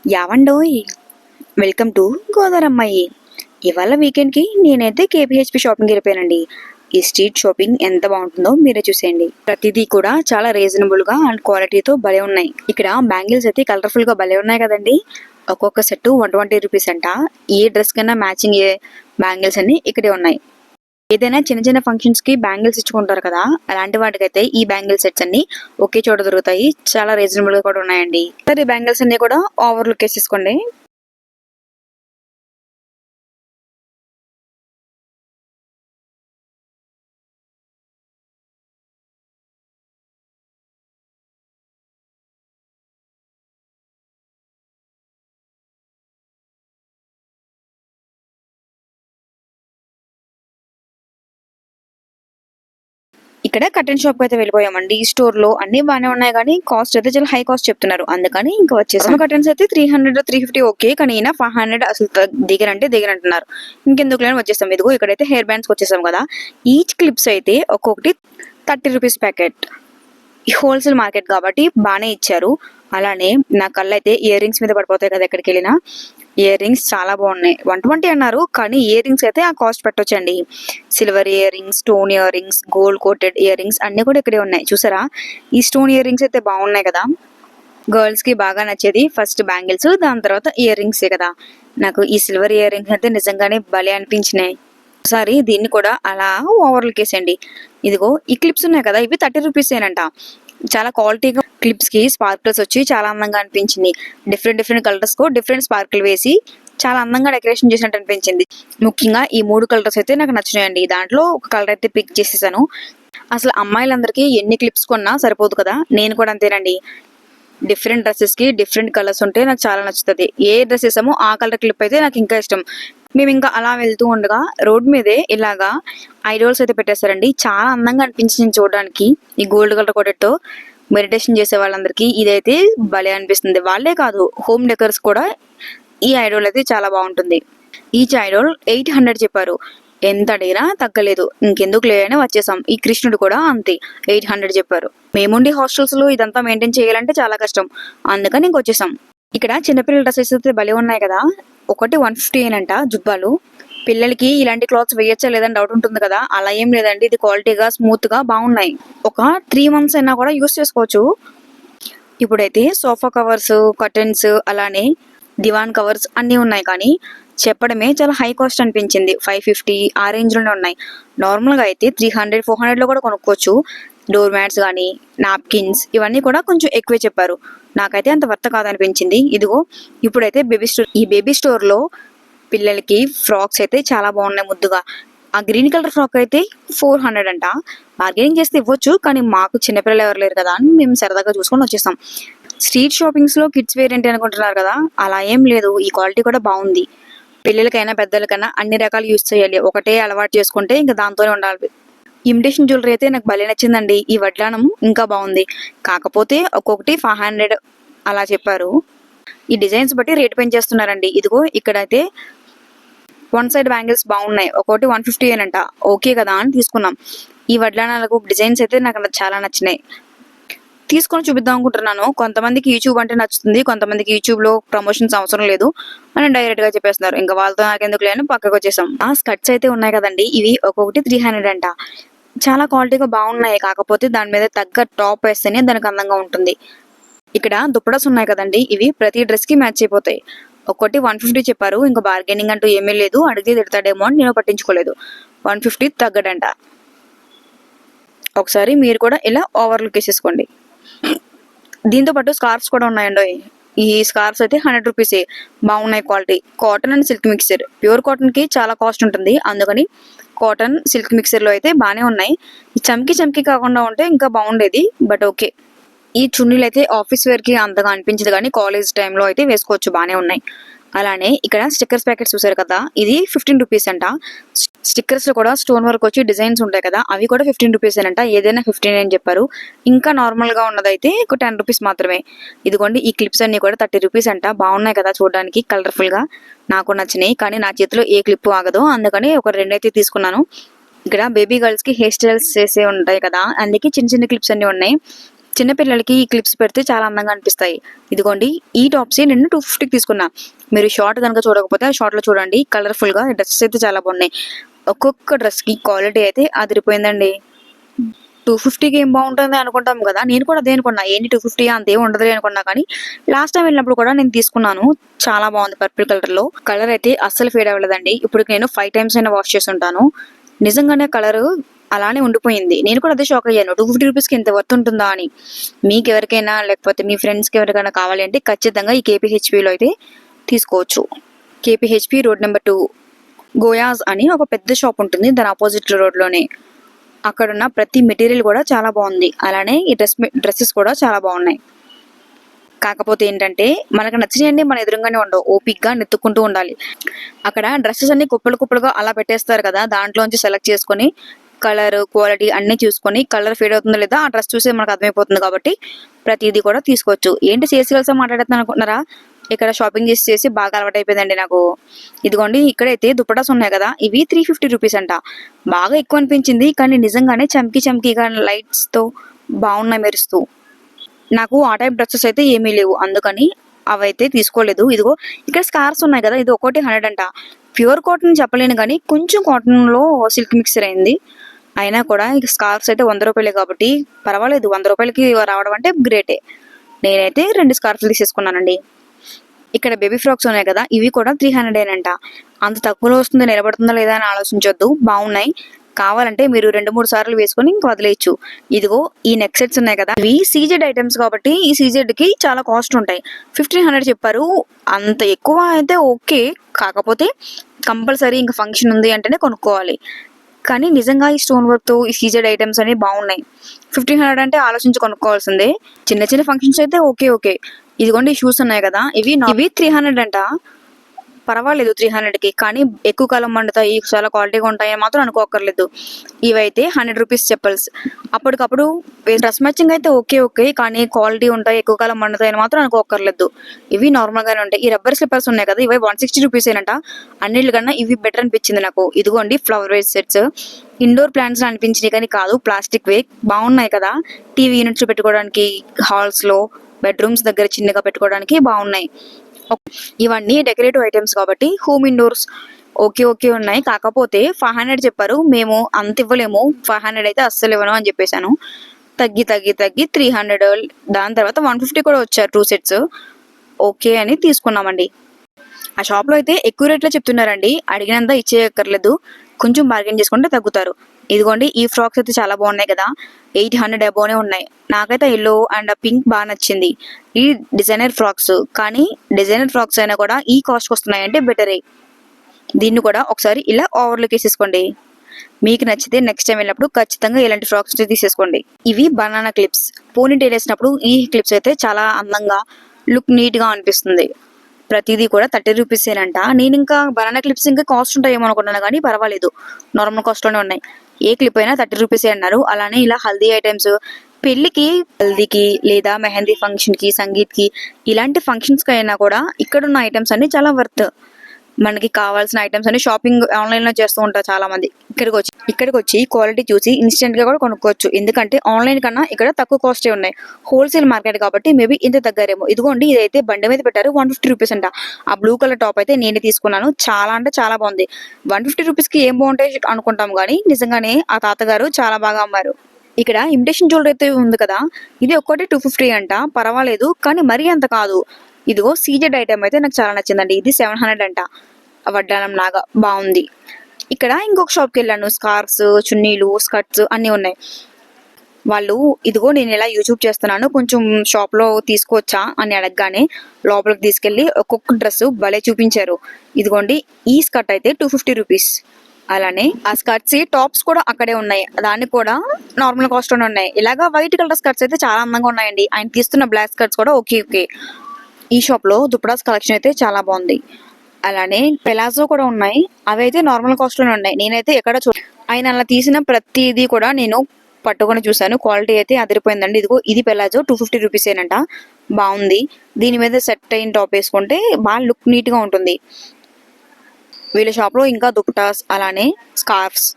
యావండోయ్, welcome to గోదారమ్మాయి. ఇవాళ వీకెండ్కి నేనైతే కేపీహెచ్పి షాపింగ్కి వెళ్ళిపోయానండి. ఈ స్ట్రీట్ షాపింగ్ ఎంత బాగుంటుందో మీరే చూసేయండి. ప్రతిదీ కూడా చాలా రీజనబుల్గా అండ్ క్వాలిటీతో భలే ఉన్నాయి. ఇక్కడ బ్యాంగిల్స్ అయితే కలర్ఫుల్గా భలే ఉన్నాయి కదండి. ఒక్కొక్క సెట్ 120 రూపీస్ అంట. ఏ డ్రెస్ కన్నా మ్యాచింగ్ ఏ బ్యాంగిల్స్ అన్ని ఇక్కడే ఉన్నాయి. ఏదైనా చిన్న చిన్న ఫంక్షన్స్ కి బ్యాంగిల్స్ ఇచ్చుకుంటారు కదా, అలాంటి వాటికైతే ఈ బ్యాంగిల్ సెట్స్ అన్ని ఒకే చోట దొరుకుతాయి. చాలా రీజనబుల్ గా కూడా ఉన్నాయండి. ఈ బ్యాంగిల్స్ అన్ని కూడా ఓవర్ లుక్ వేసేసుకోండి. ఇక్కడ కటన్ షాప్ కి అయితే వెళ్ళిపోయామండి. ఈ స్టోర్ లో అన్ని బాగానే ఉన్నాయి కానీ కాస్ట్ అయితే చాలా హై కాస్ట్ చెప్తున్నారు. అందుకని ఇంకా వచ్చేసాము. కటన్స్ అయితే 300 350 ఓకే, కానీ ఈయన 500 అసలు దిగరంటే దిగరంటున్నారు. ఇంకెందుకు లేని వచ్చేసాం. ఇదిగో ఇక్కడైతే హెయిర్ బ్యాండ్స్ వచ్చేసాం కదా. ఈచ్ క్లిప్స్ అయితే ఒక్కొక్కటి 30 రూపీస్ ప్యాకెట్. హోల్సేల్ మార్కెట్ కాబట్టి బాగానే ఇచ్చారు. అలానే నా కళ్ళు అయితే ఇయర్ రింగ్స్ మీద పడిపోతాయి కదా ఎక్కడికి వెళ్ళినా. ఇయర్ రింగ్స్ చాలా బాగున్నాయి. 120 అన్నారు, కానీ ఇయర్ రింగ్స్ అయితే ఆ కాస్ట్ పెట్టొచ్చండి. Silver earrings, stone earrings, gold coated earrings అన్ని కూడా ఇక్కడే ఉన్నాయి. చూసారా, ఈ స్టోన్ ఇయర్ రింగ్స్ అయితే బాగున్నాయి కదా. గర్ల్స్ కి బాగా నచ్చేది ఫస్ట్ బ్యాంగిల్స్, దాని తర్వాత ఇయర్ రింగ్సే కదా. నాకు ఈ సిల్వర్ ఇయర్ రింగ్స్ అయితే నిజంగానే భలే అనిపించినాయి. ఒకసారి దీన్ని కూడా అలా ఓవర్లుక్ వేసేయండి. ఇదిగో ఈ క్లిప్స్ ఉన్నాయి కదా, ఇవి 30 రూపీసేనంట. చాలా క్వాలిటీగా క్లిప్స్ కి స్పార్కిల్స్ వచ్చి చాలా అందంగా అనిపించింది. డిఫరెంట్ కలర్స్ కు డిఫరెంట్ స్పార్కిల్ వేసి చాలా అందంగా డెకరేషన్ చేసినట్టు అనిపించింది. ముఖ్యంగా ఈ 3 కలర్స్ అయితే నాకు నచ్చినాయండి. దాంట్లో ఒక కలర్ అయితే పిక్ చేసేసాను. అసలు అమ్మాయిలందరికీ ఎన్ని క్లిప్స్ కొన్నా సరిపోదు కదా, నేను కూడా అంతేనండి. డిఫరెంట్ డ్రెస్సెస్ కి డిఫరెంట్ కలర్స్ ఉంటే నాకు చాలా నచ్చుతుంది. ఏ డ్రెస్ వేసామో ఆ కలర్ క్లిప్ అయితే నాకు ఇంకా ఇష్టం. మేము ఇంకా అలా వెళ్తూ ఉండగా రోడ్ మీదే ఇలాగా ఐడోల్స్ అయితే పెట్టేశారండి. చాలా అందంగా అనిపించింది చూడడానికి. ఈ గోల్డ్ కలర్ కోటెట్తో మెడిటేషన్ చేసే వాళ్ళందరికీ ఇదైతే భలే అనిపిస్తుంది. వాళ్ళే కాదు, హోమ్ డెకర్స్ కూడా ఈ ఐడోల్ అయితే చాలా బాగుంటుంది. ఈచ్ ఐడోల్ 800 చెప్పారు. ఎంత అడిగినా తగ్గలేదు. ఇంకెందుకు లేదని వచ్చేసాం. ఈ కృష్ణుడు కూడా అంతే, 800 చెప్పారు. మేముండి హాస్టల్స్ లో ఇదంతా మెయింటైన్ చేయాలంటే చాలా కష్టం. అందుకని ఇంకొచ్చేసాం. ఇక్కడ చిన్నపిల్లల డ్రెస్సెస్ అయితే భలే ఉన్నాయి కదా. ఒకటి 150 ఏనంట జుబ్బాలు. పిల్లలకి ఇలాంటి క్లాత్స్ వేయచ్చా లేదని డౌట్ ఉంటుంది కదా, అలా ఏం లేదండి. ఇది క్వాలిటీగా స్మూత్ గా బాగున్నాయి. ఒక 3 months అయినా కూడా యూస్ చేసుకోవచ్చు. ఇప్పుడైతే సోఫా కవర్స్, కర్టన్స్, అలానే దివాన్ కవర్స్ అన్ని ఉన్నాయి. కానీ చెప్పడమే చాలా హై కాస్ట్ అనిపించింది. 550 ఆ రేంజ్ లోనే ఉన్నాయి. నార్మల్ గా అయితే 300 400 లో కూడా కొనుక్కోవచ్చు. డోర్ మ్యాట్స్ కానీ నాప్కిన్స్ ఇవన్నీ కూడా కొంచెం ఎక్కువే చెప్పారు. నాకైతే అంత వర్త కాదనిపించింది. ఇదిగో ఇప్పుడైతే బేబీ స్టోర్. ఈ బేబీ స్టోర్ లో పిల్లలకి ఫ్రాక్స్ అయితే చాలా బాగున్నాయి ముద్దుగా. ఆ గ్రీన్ కలర్ ఫ్రాక్ అయితే 400 అంట. బార్గెనింగ్ చేస్తే ఇవ్వచ్చు, కానీ మాకు చిన్నపిల్లలు ఎవరు లేరు కదా అని మేము సరదాగా చూసుకొని వచ్చేసాం. స్ట్రీట్ షాపింగ్స్ లో కిడ్స్ వేర్ ఏంటి అనుకుంటున్నారు కదా, అలా ఏం లేదు. ఈ క్వాలిటీ కూడా బాగుంది. పిల్లలకైనా పెద్దలకైనా అన్ని రకాలు యూజ్ చేయాలి. ఒకటే అలవాటు చేసుకుంటే ఇంకా దాంతోనే ఉండాలి. ఇమిటేషన్ జ్యువెలరీ అయితే నాకు భలే నచ్చిందండి. ఈ వడ్లానం ఇంకా బాగుంది. కాకపోతే ఒక్కొక్కటి 500 అలా చెప్పారు. ఈ డిజైన్స్ బట్టి రేట్ పెంచేస్తున్నారండి. ఇదిగో ఇక్కడైతే 1 సైడ్ బ్యాంగిల్స్ బాగున్నాయి. ఒక్కొక్కటి 150 ఏనంట. ఓకే కదా అని తీసుకున్నాం. ఈ వడ్లానాలకు డిజైన్స్ అయితే నాకు చాలా నచ్చినాయి. తీసుకొని చూపిద్దాం అనుకుంటున్నాను. కొంతమందికి యూట్యూబ్ అంటే నచ్చుతుంది, కొంతమందికి యూట్యూబ్ లో ప్రమోషన్స్ అవసరం లేదు అని డైరెక్ట్ గా చెప్పేస్తున్నారు. ఇంకా వాళ్ళతో నాకెందుకు లేని పక్కకు వచ్చేసాం. ఆ స్కర్ట్స్ అయితే ఉన్నాయి కదండి, ఇవి ఒక్కొక్కటి 300 అంట. చాలా క్వాలిటీగా బాగున్నాయి. కాకపోతే దాని మీద తగ్గ టాప్ వేస్తేనే దానికి అందంగా ఉంటుంది. ఇక్కడ దుప్పటాస్ ఉన్నాయి కదండి, ఇవి ప్రతి డ్రెస్ కి మ్యాచ్ అయిపోతాయి. ఒక్కటి 150 చెప్పారు. ఇంకా బార్గెనింగ్ అంటూ ఏమీ లేదు. అడిగితే తిడతాడేమో అని నేను పట్టించుకోలేదు. 150 తగ్గడంట. ఒకసారి మీరు కూడా ఇలా ఓవర్ లుక్ వేసేసుకోండి. దీంతో పాటు స్కార్ఫ్స్ కూడా ఉన్నాయండి. ఈ స్కార్ఫ్స్ అయితే 100 రూపీసే. బాగున్నాయి quality. Cotton and silk mixer. Pure cotton కి చాలా కాస్ట్ ఉంటుంది. అందుకని కాటన్ సిల్క్ మిక్సర్ లో అయితే బాగానే ఉన్నాయి. ఈ చమ్కీ కాకుండా ఉంటే ఇంకా బాగుండేది, బట్ ఓకే. ఈ చున్నీలు అయితే ఆఫీస్ వేర్ కి అంతగా అనిపించదు, కానీ కాలేజ్ టైంలో అయితే వేసుకోవచ్చు, బాగానే ఉన్నాయి. అలానే ఇక్కడ స్టిక్కర్స్ ప్యాకెట్స్ చూసారు కదా, ఇది 15 రూపీస్ అంట. స్టిక్కర్స్ లో కూడా స్టోన్ వర్క్ వచ్చి డిజైన్స్ ఉంటాయి కదా, అవి కూడా 15 రూపీస్ అంట. ఏదైనా 15 అని చెప్పారు. ఇంకా నార్మల్ గా ఉన్నదైతే 10 రూపీస్ మాత్రమే. ఇదిగోండి ఈ క్లిప్స్ అన్ని కూడా 30 రూపీస్ అంట. బాగున్నాయి కదా చూడడానికి, కలర్ఫుల్ గా. నాకు నచ్చినాయి, కానీ నా చేతిలో ఏ క్లిప్ ఆగదు, అందుకని ఒక 2 అయితే తీసుకున్నాను. ఇక్కడ బేబీ గర్ల్స్ కి హెయిర్ స్టైల్స్ చేసే ఉంటాయి కదా, అందుకే చిన్న క్లిప్స్ అన్ని ఉన్నాయి. చిన్నపిల్లలకి ఈ క్లిప్స్ పెడితే చాలా అందంగా అనిపిస్తాయి. ఇదిగోండి ఈ టాప్స్ నేను 250కి తీసుకున్నా. మీరు షార్ట్ కనుక చూడకపోతే ఆ షార్ట్ లో చూడండి, కలర్ఫుల్ గా డ్రెస్సెస్ అయితే చాలా బాగున్నాయి. ఒక్కొక్క డ్రెస్ కి క్వాలిటీ అయితే అదిరిపోయిందండి. 250కి ఏం బాగుంటుంది అనుకుంటాం కదా, నేను కూడా అదే అనుకున్నా, ఏంటి 250 అంతే ఉండదు అనుకున్నా. కానీ లాస్ట్ టైం వెళ్ళినప్పుడు కూడా నేను తీసుకున్నాను, చాలా బాగుంది. పర్పుల్ కలర్ లో, కలర్ అయితే అస్సలు ఫేడ్ అవ్వలేదండి. ఇప్పుడు నేను 5 టైమ్స్ అయినా వాష్ చేసి ఉంటాను. నిజంగానే కలర్ అలానే ఉండిపోయింది. నేను కూడా అదే షాక్ అయ్యాను, 250 రూపీస్కి ఎంత వర్త్ ఉంటుందా అని. మీకు ఎవరికైనా లేకపోతే మీ ఫ్రెండ్స్కి ఎవరికైనా కావాలి అంటే ఖచ్చితంగా ఈ కేపీహెచ్పిలో అయితే తీసుకోవచ్చు. కేపీహెచ్పి రోడ్ నెంబర్ 2 గోయాజ్ అని ఒక పెద్ద షాప్ ఉంటుంది, దాని ఆపోజిట్ రోడ్లోనే. అక్కడున్న ప్రతి మెటీరియల్ కూడా చాలా బాగుంది. అలానే ఈ డ్రెస్సెస్ కూడా చాలా బాగున్నాయి. కాకపోతే ఏంటంటే మనకు నచ్చినవన్నీ మన ఎదురుగానే ఉండవు, ఓపిక్గా నెత్తుకుంటూ ఉండాలి. అక్కడ డ్రెస్సెస్ అన్ని కుప్పలుగా అలా పెట్టేస్తారు కదా, దాంట్లోంచి సెలెక్ట్ చేసుకొని కలర్ క్వాలిటీ అన్ని చూసుకొని, కలర్ ఫేడ్ అవుతుందో లేదా ఆ డ్రెస్ చూసి మనకు అర్థమైపోతుంది. కాబట్టి ప్రతిదీ కూడా తీసుకోవచ్చు. ఏంటి సేల్స్ మాట్లాడుతున్నాను అనుకుంటున్నారా? ఇక్కడ షాపింగ్ చేసి బాగా అలవాటు అయిపోయిందండి నాకు. ఇదిగోండి ఇక్కడైతే దుపటాస్ ఉన్నాయి కదా, ఇవి 350 రూపీస్ అంట. బాగా ఎక్కువ అనిపించింది, కానీ నిజంగానే చమ్కీగా లైట్స్ తో బాగున్నాయి మెరుస్తూ. నాకు ఆ టైప్ డ్రెస్సెస్ అయితే ఏమీ లేవు, అందుకని అవైతే తీసుకోలేదు. ఇదిగో ఇక్కడ స్కార్స్ ఉన్నాయి కదా, ఇది ఒకటి 100 అంట. ప్యూర్ కాటన్ చెప్పలేను కానీ కొంచెం కాటన్ లో సిల్క్ మిక్సర్ అయింది. అయినా కూడా ఇక స్కార్ఫ్స్ అయితే 100 రూపాయలే కాబట్టి పర్వాలేదు, 100 రూపాయలకి రావడం అంటే గ్రేటే. నేనైతే 2 స్కార్ఫ్లు తీసేసుకున్నానండి. ఇక్కడ బేబీ ఫ్రాక్స్ ఉన్నాయి కదా, ఇవి కూడా 300 అంట. అంత తక్కువలో వస్తుంది, నిలబడుతుందా లేదా అని ఆలోచించొద్దు, బాగున్నాయి. కావాలంటే మీరు 2-3 సార్లు వేసుకొని ఇంక వదిలేయచ్చు. ఇదిగో ఈ నెక్ సెట్స్ ఉన్నాయి కదా, ఇవి సీజెడ్ ఐటమ్స్ కాబట్టి ఈ సీజెడ్ కి చాలా కాస్ట్ ఉంటాయి. 1500 చెప్పారు. అంత ఎక్కువ అయితే ఓకే, కాకపోతే కంపల్సరీ ఇంకా ఫంక్షన్ ఉంది అంటేనే కొనుక్కోవాలి. కానీ నిజంగా ఈ స్టోన్ వర్క్ తో ఈ సీజెడ్ ఐటమ్స్ అనేవి బాగున్నాయి. 1500 అంటే ఆలోచించి కొనుక్కోవాల్సిందే. చిన్న ఫంక్షన్స్ అయితే ఓకే. ఇదిగోండి షూస్ ఉన్నాయి కదా, ఇవి 300 అంట. పర్వాలేదు 300కి, కానీ ఎక్కువ కాలం మండుతాయి, చాలా క్వాలిటీగా ఉంటాయి మాత్రం అనుకోకర్లేదు. ఇవైతే 100 రూపీస్ చెప్పల్స్. అప్పటికప్పుడు డ్రెస్ మ్యాచింగ్ అయితే ఓకే, కానీ క్వాలిటీ ఉంటాయి, ఎక్కువ కాలం మండుతాయి మాత్రం అనుకోకర్లేదు. ఇవి నార్మల్ గానే ఉంటాయి. ఈ రబ్బర్ స్లిప్పర్స్ ఉన్నాయి కదా, ఇవి 160 రూపీస్ ఏనంట. అన్నిటికన్నా ఇవి బెటర్ అనిపించింది నాకు. ఇదిగోండి flower vase sets, indoor plants అనిపించినాయి కానీ కాదు, ప్లాస్టిక్ వే. బాగున్నాయి కదా, టీవీ యూనిట్స్ పెట్టుకోవడానికి, హాల్స్ లో, బెడ్రూమ్స్ దగ్గర చిన్నగా పెట్టుకోవడానికి బాగున్నాయి. ఇవన్నీ డెకరేటివ్ ఐటమ్స్ కాబట్టి హోమ్ ఇండోర్స్ ఓకే ఉన్నాయి. కాకపోతే 500 చెప్పారు, మేము అంత ఇవ్వలేము, 500 అయితే అస్సలు ఇవ్వను అని చెప్పేశాను. తగ్గి 300, దాని తర్వాత 150 కూడా వచ్చారు 2 సెట్స్. ఓకే అని తీసుకున్నామండి. ఆ షాప్ లో అయితే ఎక్కువ రేట్లో చెప్తున్నారండి, అడిగినంత ఇచ్చేయక్కర్లేదు, కొంచెం బార్గెన్ చేసుకుంటే తగ్గుతారు. ఇదిగోండి ఈ ఫ్రాక్స్ అయితే చాలా బాగున్నాయి కదా, 800 అబోనే ఉన్నాయి. నాకైతే ఎల్లో అండ్ పింక్ బాగా నచ్చింది. ఈ డిజైనర్ ఫ్రాక్స్, కానీ డిజైనర్ ఫ్రాక్స్ అయినా కూడా ఈ కాస్ట్కి వస్తున్నాయంటే బెటరే. దీన్ని కూడా ఒకసారి ఇలా ఓవర్లోకి వేసేసుకోండి. మీకు నచ్చితే నెక్స్ట్ టైం వెళ్ళినప్పుడు ఖచ్చితంగా ఇలాంటి ఫ్రాక్స్ తీసేసుకోండి. ఇవి బనానా క్లిప్స్, పోనీ టైల్ వేసినప్పుడు ఈ క్లిప్స్ అయితే చాలా అందంగా లుక్ నీట్ గా అనిపిస్తుంది. ప్రతిదీ కూడా 30 రూపీసేనంట. నేను ఇంకా బనానా క్లిప్స్ ఇంకా కాస్ట్ ఉంటాయేమో అనుకున్నాను, కానీ పర్వాలేదు, నార్మల్ కాస్ట్ లోనే ఉన్నాయి. ఏ క్లిప్ అయినా 30 రూపీసే అన్నారు. అలానే ఇలా హల్దీ ఐటమ్స్, పెళ్లికి, హల్దీకి లేదా మెహందీ ఫంక్షన్ కి, సంగీత్ కి, ఇలాంటి ఫంక్షన్స్ కి అయినా కూడా ఇక్కడ ఉన్న ఐటమ్స్ అన్ని చాలా వర్త్. మనకి కావాల్సిన ఐటమ్స్ అన్ని షాపింగ్ ఆన్లైన్ లో చేస్తూ ఉంటారు చాలా మంది. ఇక్కడికి వచ్చి క్వాలిటీ చూసి ఇన్స్టెంట్ గా కూడా కొనుక్కోవచ్చు, ఎందుకంటే ఆన్లైన్ కన్నా ఇక్కడ తక్కువ కాస్టే ఉన్నాయి. హోల్సేల్ మార్కెట్ కాబట్టి మేబీ ఇంత తగ్గారేమో. ఇదిగోండి ఇదైతే బండి మీద పెట్టారు, 150 రూపీస్ అంట. ఆ బ్లూ కలర్ టాప్ అయితే నేనే తీసుకున్నాను, చాలా అంటే చాలా బాగుంది. 150 రూపీస్ కి ఏం బాగుంటాయి అనుకుంటాం, కానీ నిజంగానే ఆ తాతగారు చాలా బాగా అమ్మారు. ఇక్కడ ఇమిటేషన్ జ్యువెలరీ అయితే ఉంది కదా, ఇది ఒక్కటి 250 అంట. పర్వాలేదు, కానీ మరీ అంత కాదు. ఇదిగో సీజెడ్ ఐటమ్ అయితే నాకు చాలా నచ్చిందండి, ఇది 700 అంట. వడ్డానం లాగా బాగుంది. ఇక్కడ ఇంకొక షాప్కి వెళ్ళాను, స్కార్ఫ్స్, చున్నీలు, స్కర్ట్స్ అన్ని ఉన్నాయి. వాళ్ళు ఇదిగో నేను ఇలా యూట్యూబ్ చేస్తున్నాను, కొంచెం షాప్ లో తీసుకోవచ్చా అని అడగగానే లోపలికి తీసుకెళ్లి ఒక్కొక్క డ్రెస్ భలే చూపించారు. ఇదిగోండి ఈ స్కర్ట్ అయితే 250 రూపీస్. అలానే ఆ స్కర్ట్స్ టాప్స్ కూడా అక్కడే ఉన్నాయి, దాన్ని కూడా నార్మల్ కాస్ట్ లోనే ఉన్నాయి. ఇలాగా వైట్ కలర్ స్కర్ట్స్ అయితే చాలా అందంగా ఉన్నాయండి. ఆయన తీస్తున్న బ్లాక్ స్కర్ట్స్ కూడా ఓకే. ఈ షాప్ లో దుపటాస్ కలెక్షన్ అయితే చాలా బాగుంది. అలానే పెలాజో కూడా ఉన్నాయి, అవి అయితే నార్మల్ కాస్ట్ లోనే ఉన్నాయి. నేనైతే ఎక్కడ ఆయన అలా తీసిన ప్రతిదీ కూడా నేను పట్టుకొని చూసాను, క్వాలిటీ అయితే అదిరిపోయిందండి. ఇదిగో ఇది పెలాజో 250 రూపీస్ ఏనంట. బాగుంది, దీని మీద సెట్ అయిన టాప్ వేసుకుంటే బాగా లుక్ నీట్ గా ఉంటుంది. వీళ్ళ షాప్ లో ఇంకా దుపటాస్, అలానే scarfs,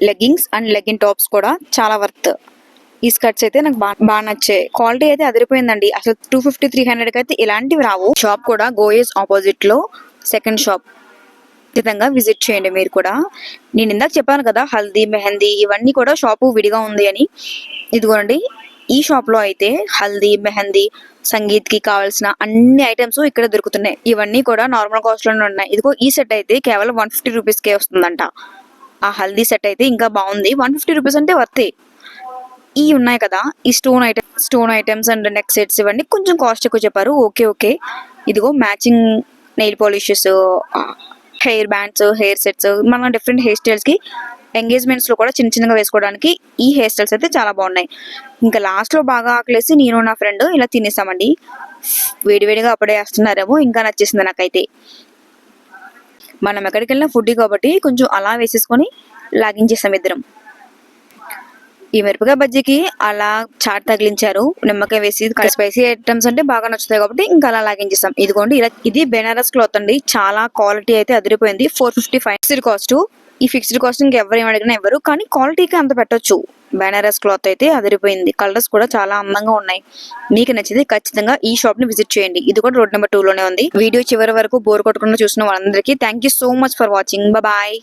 leggings and legging tops కూడా చాలా వర్త్. ఈ స్కర్ట్స్ అయితే నాకు బాగా నచ్చాయి. క్వాలిటీ అయితే అదిరిపోయిందండి. అసలు 250-300 అయితే ఇలాంటివి రావు. షాప్ కూడా గోయస్ ఆపోజిట్ లో సెకండ్ షాప్. ఖచ్చితంగా విజిట్ చేయండి మీరు కూడా. నేను ఇందాక చెప్పాను కదా హల్దీ మెహందీ ఇవన్నీ కూడా షాపు విడిగా ఉంది అని. ఇదిగోండి ఈ షాప్ లో అయితే హల్దీ మెహందీ సంగీత్ కి కావాల్సిన అన్ని ఐటమ్స్ ఇక్కడ దొరుకుతున్నాయి. ఇవన్నీ కూడా నార్మల్ కాస్ట్ లోనే ఉన్నాయి. ఇదిగో ఈ సెట్ అయితే కేవలం 150 రూపీస్ కే వస్తుందంట. ఆ హల్దీ సెట్ అయితే ఇంకా బాగుంది. 150 రూపీస్ అంటే వర్తే. ఈ ఉన్నాయి కదా ఈ stone items and neck sets ఇవన్నీ కొంచెం కాస్ట్ ఎక్కువ చెప్పారు. ఓకే. ఇదిగో matching nail polishes, hair bands, hair sets, మన డిఫరెంట్ హెయిర్ స్టైల్స్ కి ఎంగేజ్మెంట్స్ లో కూడా చిన్నగా వేసుకోవడానికి ఈ హెయిర్ స్టైల్స్ అయితే చాలా బాగున్నాయి. ఇంకా లాస్ట్ లో బాగా ఆకలేసి నేను నా ఫ్రెండ్ ఇలా తినేసామండి. వేడివేడిగా అప్పుడే వేస్తున్నారేమో, ఇంకా నచ్చేసింది నాకైతే. మనం ఎక్కడికి వెళ్ళినా ఫుడ్ కాబట్టి కొంచెం అలా వేసేసుకొని లాగించేసాం ఇద్దరం. ఈ మిరపకాయ బజ్జీకి అలా చాట్ తగిలించారు నిమ్మకాయ వేసి. స్పైసీ ఐటమ్స్ అంటే బాగా నచ్చుతాయి కాబట్టి ఇంకా అలా లాగించేసాం. ఇదిగోండి ఇలా ఇది బెనారస్ క్లాత్ అండి. చాలా క్వాలిటీ అయితే అదిరిపోయింది. 455 ఫిక్స్డ్ కాస్ట్. ఈ ఫిక్స్డ్ కాస్ట్ ఇంకెవరు ఏమడిగినా ఇవ్వరు, కానీ క్వాలిటీకి అంత పెట్టొచ్చు. బెనారస్ క్లాత్ అయితే అదిరిపోయింది. కలర్స్ కూడా చాలా అందంగా ఉన్నాయి. మీకు నచ్చితే ఖచ్చితంగా ఈ షాప్ ని విజిట్ చేయండి. ఇది కూడా రోడ్ నెంబర్ 2 లోనే ఉంది. వీడియో చివరి వరకు బోర్ కొట్టకుండా చూసిన వాళ్ళందరికీ thank you so much for watching. Bye.